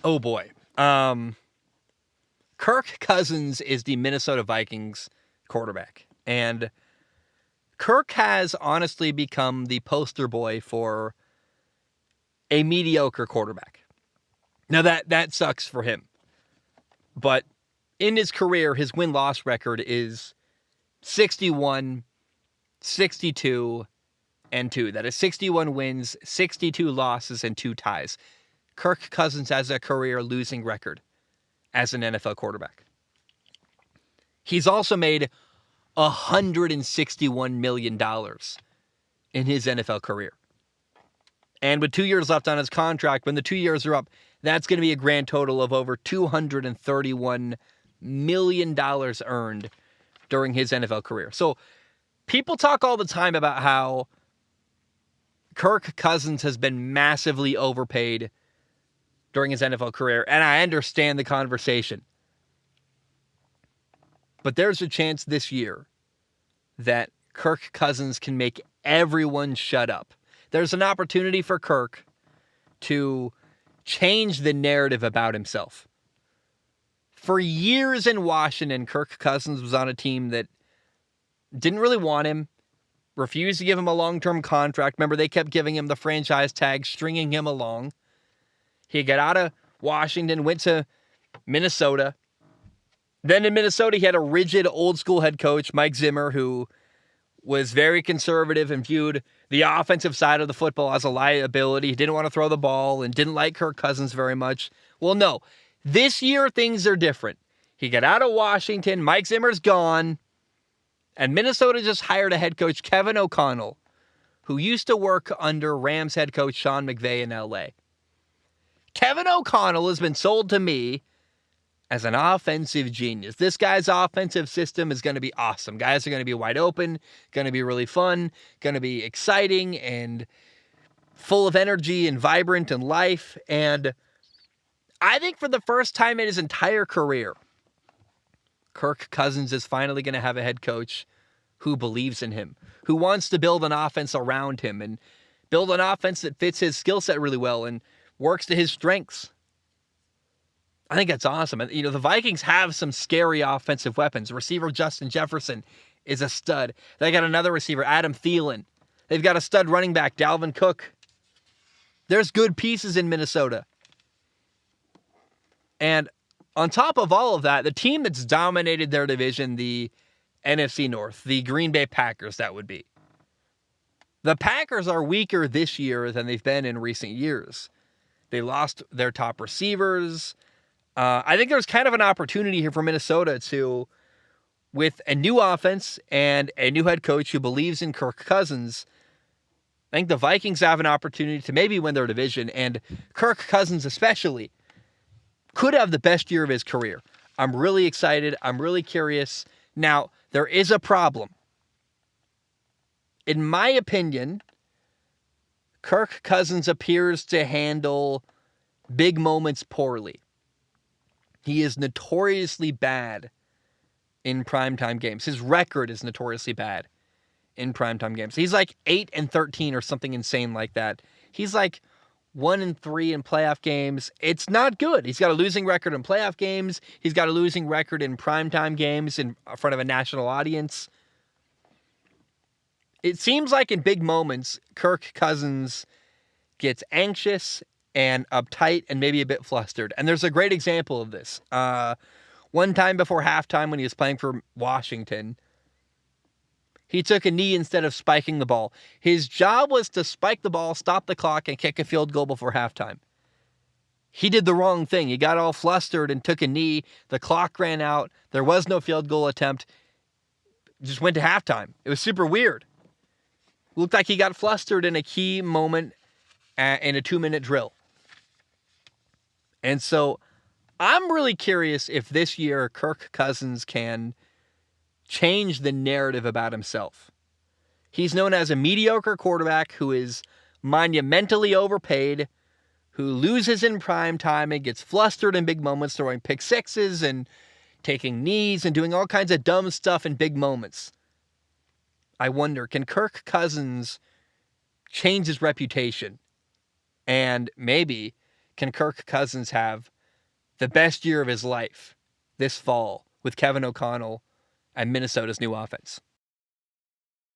Oh boy. Kirk Cousins is the Minnesota Vikings quarterback. And Kirk has honestly become the poster boy for a mediocre quarterback. Now that sucks for him. But in his career, his win-loss record is 61, 62, and 2. That is 61 wins, 62 losses, and 2 ties. Kirk Cousins has a career losing record as an NFL quarterback. He's also made $161 million in his NFL career. And with 2 years left on his contract, when the 2 years are up, that's going to be a grand total of over $231 million earned during his NFL career. So people talk all the time about how Kirk Cousins has been massively overpaid during his NFL career, and I understand the conversation. But there's a chance this year that Kirk Cousins can make everyone shut up. There's an opportunity for Kirk to change the narrative about himself. For years in Washington, Kirk Cousins was on a team that didn't really want him, refused to give him a long-term contract. Remember, they kept giving him the franchise tag, stringing him along. He got out of Washington, went to Minnesota. Then in Minnesota, he had a rigid, old-school head coach, Mike Zimmer, who was very conservative and viewed the offensive side of the football as a liability. He didn't want to throw the ball and didn't like Kirk Cousins very much. Well, no. This year, things are different. He got out of Washington. Mike Zimmer's gone. And Minnesota just hired a head coach, Kevin O'Connell, who used to work under Rams head coach Sean McVay in L.A. Kevin O'Connell has been sold to me as an offensive genius. This guy's offensive system is going to be awesome. Guys are going to be wide open, going to be really fun, going to be exciting and full of energy and vibrant and life. And I think for the first time in his entire career, Kirk Cousins is finally going to have a head coach who believes in him, who wants to build an offense around him and build an offense that fits his skill set really well and works to his strengths. I think that's awesome. And, the Vikings have some scary offensive weapons. Receiver Justin Jefferson is a stud. They got another receiver, Adam Thielen. They've got a stud running back, Dalvin Cook. There's good pieces in Minnesota. And on top of all of that, the team that's dominated their division, the NFC North, the Green Bay Packers, that would be. The Packers are weaker this year than they've been in recent years. They lost their top receivers. I think there's kind of an opportunity here for Minnesota to, with a new offense and a new head coach who believes in Kirk Cousins, I think the Vikings have an opportunity to maybe win their division, and Kirk Cousins especially could have the best year of his career. I'm really excited. I'm really curious. Now, there is a problem. In my opinion, Kirk Cousins appears to handle big moments poorly. He is notoriously bad in primetime games. His record is notoriously bad in primetime games. He's like 8-13 or something insane like that. He's like 1-3 in playoff games. It's not good. He's got a losing record in playoff games. He's got a losing record in primetime games in front of a national audience. It seems like in big moments, Kirk Cousins gets anxious and uptight and maybe a bit flustered. And there's a great example of this. One time before halftime when he was playing for Washington, he took a knee instead of spiking the ball. His job was to spike the ball, stop the clock, and kick a field goal before halftime. He did the wrong thing. He got all flustered and took a knee. The clock ran out. There was no field goal attempt. Just went to halftime. It was super weird. Looked like he got flustered in a key moment in a 2-minute drill. And so I'm really curious if this year Kirk Cousins can change the narrative about himself. He's known as a mediocre quarterback who is monumentally overpaid, who loses in prime time and gets flustered in big moments, throwing pick sixes and taking knees and doing all kinds of dumb stuff in big moments. I wonder, can Kirk Cousins change his reputation? And maybe can Kirk Cousins have the best year of his life this fall with Kevin O'Connell and Minnesota's new offense?